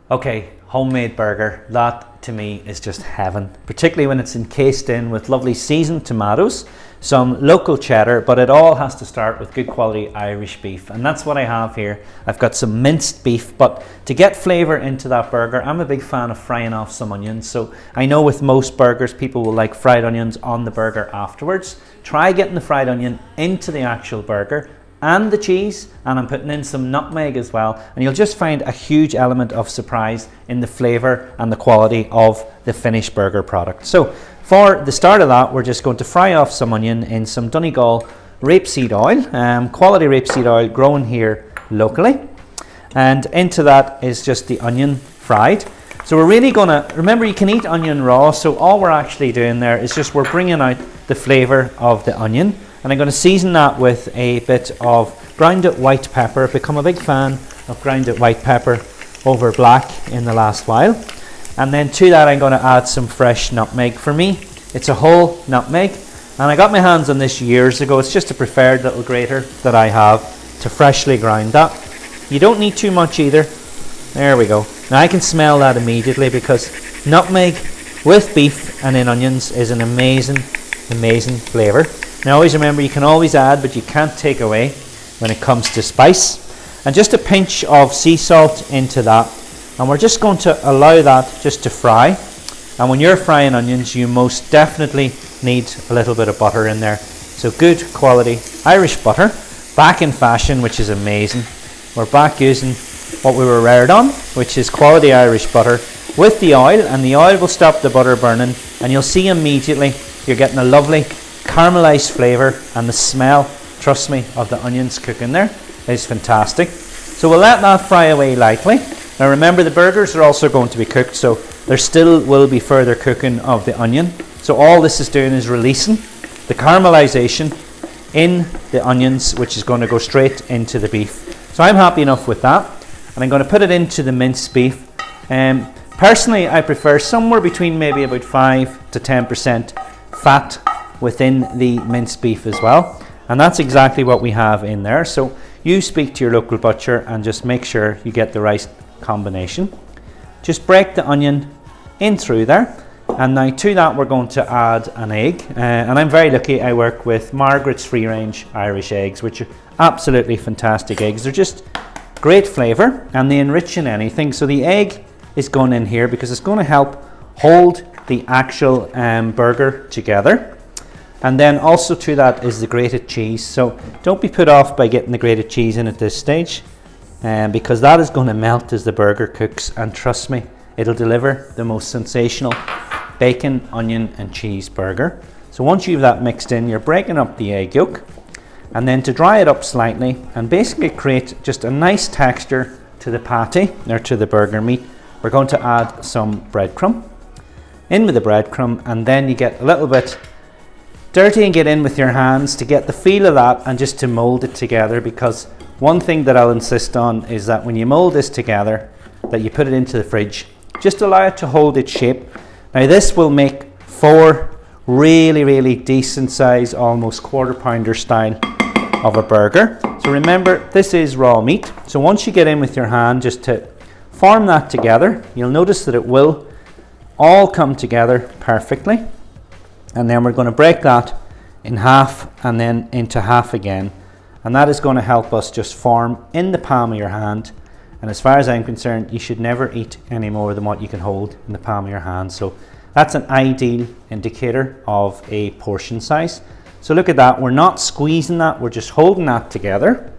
Okay, homemade burger, that to me is just heaven, particularly when it's encased in with lovely seasoned tomatoes, some local cheddar, but it all has to start with good quality Irish beef, and that's what I have here. I've got some minced beef, but to get flavour into that burger, I'm a big fan of frying off some onions. So I know with most burgers, people will like fried onions on the burger afterwards. Try getting the fried onion into the actual burger and the cheese, and I'm putting in some nutmeg as well, and you'll just find a huge element of surprise in the flavour and the quality of the finished burger product. So for the start of that, we're just going to fry off some onion in some Donegal rapeseed oil, quality rapeseed oil grown here locally, and into that is just the onion fried. So we're really going to, remember you can eat onion raw, so all we're actually doing there is just we're bringing out the flavour of the onion. And I'm going to season that with a bit of grounded white pepper. I've become a big fan of grounded white pepper over black in the last while. And then to that I'm going to add some fresh nutmeg. For me, it's a whole nutmeg. And I got my hands on this years ago. It's just a preferred little grater that I have to freshly grind that. You don't need too much either. There we go. Now I can smell that immediately because nutmeg with beef and in onions is an amazing, amazing flavour. Now always remember, you can always add, but you can't take away when it comes to spice. And just a pinch of sea salt into that. And we're just going to allow that just to fry. And when you're frying onions, you most definitely need a little bit of butter in there. So good quality Irish butter, back in fashion, which is amazing. We're back using what we were reared on, which is quality Irish butter with the oil, and the oil will stop the butter burning, and you'll see immediately you're getting a lovely caramelized flavour, and the smell, trust me, of the onions cooking there is fantastic. So we'll let that fry away lightly. Now remember, the burgers are also going to be cooked, so there still will be further cooking of the onion. So all this is doing is releasing the caramelization in the onions, which is going to go straight into the beef. So I'm happy enough with that, and I'm going to put it into the minced beef. Personally, I prefer somewhere between maybe about 5 to 10% fat within the minced beef as well, and that's exactly what we have in there. So you speak to your local butcher and just make sure you get the right combination. Just break the onion in through there, and now to that we're going to add an egg, and I'm very lucky. I work with Margaret's free range Irish eggs, which are absolutely fantastic eggs. They're just great flavour and they enrich in anything. So the egg is going in here because it's going to help hold the actual burger together. And then also to that is the grated cheese. So don't be put off by getting the grated cheese in at this stage, because that is going to melt as the burger cooks, and trust me, it'll deliver the most sensational bacon, onion and cheese burger. So once you've that mixed in, you're breaking up the egg yolk, and then to dry it up slightly and basically create just a nice texture to the patty or to the burger meat, we're going to add some breadcrumb in with the breadcrumb, and then you get a little bit dirty and get in with your hands to get the feel of that and just to mold it together. Because one thing that I'll insist on is that when you mold this together, that you put it into the fridge, just allow it to hold its shape. Now this will make 4 really decent size, almost quarter pounder style of a burger. So remember, this is raw meat, so once you get in with your hand just to form that together, you'll notice that it will all come together perfectly. And then we're going to break that in half and then into half again, and that is going to help us just form in the palm of your hand. And as far as I'm concerned, you should never eat any more than what you can hold in the palm of your hand. So that's an ideal indicator of a portion size. So look at that, we're not squeezing that, we're just holding that together.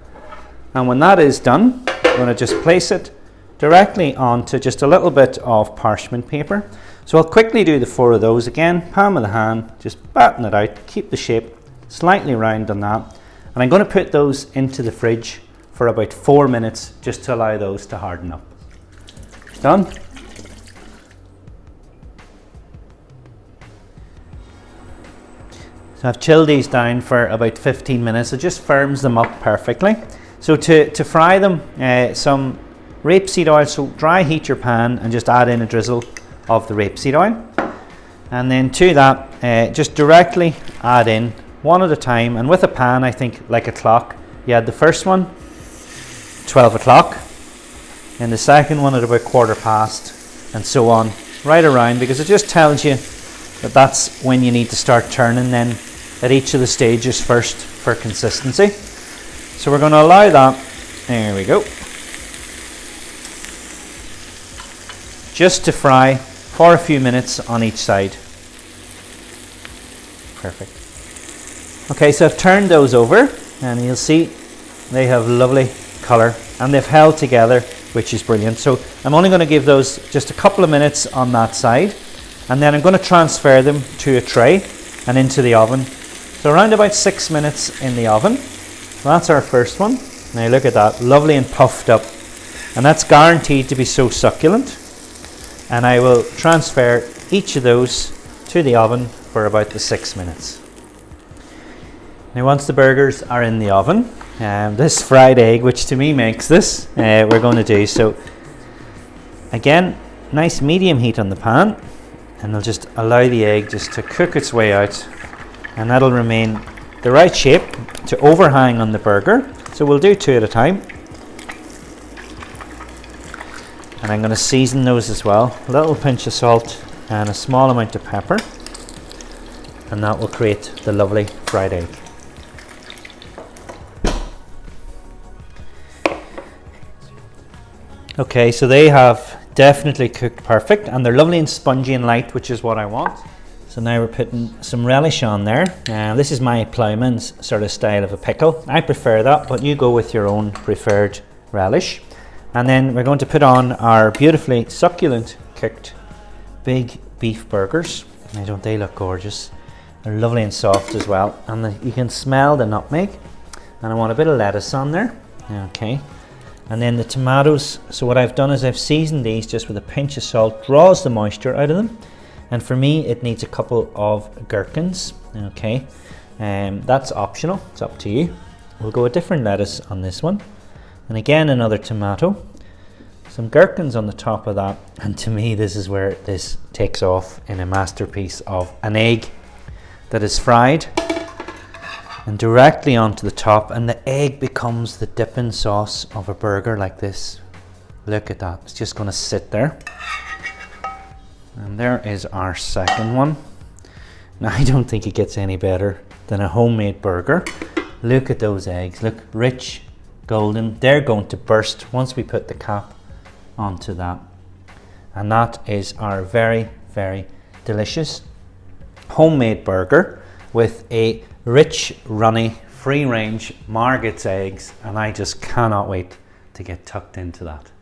And when that is done, we're going to just place it directly onto just a little bit of parchment paper. So I'll quickly do the 4 of those again, palm of the hand, just batten it out, keep the shape slightly round on that. And I'm going to put those into the fridge for about 4 minutes just to allow those to harden up. Done. So I've chilled these down for about 15 minutes. It just firms them up perfectly. So to fry them, some rapeseed oil, so dry heat your pan and just add in a drizzle of the rapeseed oil, and then to that just directly add in one at a time, and with a pan, I think like a clock, you add the first one 12 o'clock, in the second one at about 1/4 and so on, right around, because it just tells you that that's when you need to start turning then at each of the stages first for consistency. So we're going to allow that, there we go, just to fry for a few minutes on each side. Perfect. Okay, so I've turned those over and you'll see they have lovely colour and they've held together, which is brilliant. So I'm only going to give those just a couple of minutes on that side, and then I'm going to transfer them to a tray and into the oven. So around about 6 minutes in the oven. So that's our first one. Now look at that, lovely and puffed up, and that's guaranteed to be so succulent. And I will transfer each of those to the oven for about the 6 minutes. Now once the burgers are in the oven, this fried egg, which to me makes this, we're going to do. So again, nice medium heat on the pan, and I'll just allow the egg just to cook its way out, and that'll remain the right shape to overhang on the burger. So we'll do 2 at a time. And I'm going to season those as well. A little pinch of salt and a small amount of pepper, and that will create the lovely fried egg. Okay, so they have definitely cooked perfect, and they're lovely and spongy and light, which is what I want. So now we're putting some relish on there. This is my ploughman's sort of style of a pickle. I prefer that, but you go with your own preferred relish. And then we're going to put on our beautifully succulent cooked big beef burgers. Now don't they look gorgeous? They're lovely and soft as well, and you can smell the nutmeg. And I want a bit of lettuce on there. Okay. And then the tomatoes, so what I've done is I've seasoned these just with a pinch of salt, draws the moisture out of them. And for me, it needs a couple of gherkins, okay? That's optional, it's up to you. We'll go with different lettuce on this one. And again, another tomato. Some gherkins on the top of that. And to me, this is where this takes off in a masterpiece of an egg that is fried and directly onto the top, and the egg becomes the dipping sauce of a burger like this. Look at that, it's just going to sit there. And there is our second one. Now I don't think it gets any better than a homemade burger. Look at those eggs, look, rich, golden. They're going to burst once we put the cap onto that. And that is our very, very delicious homemade burger with a rich, runny, free-range Margaret's eggs, and I just cannot wait to get tucked into that.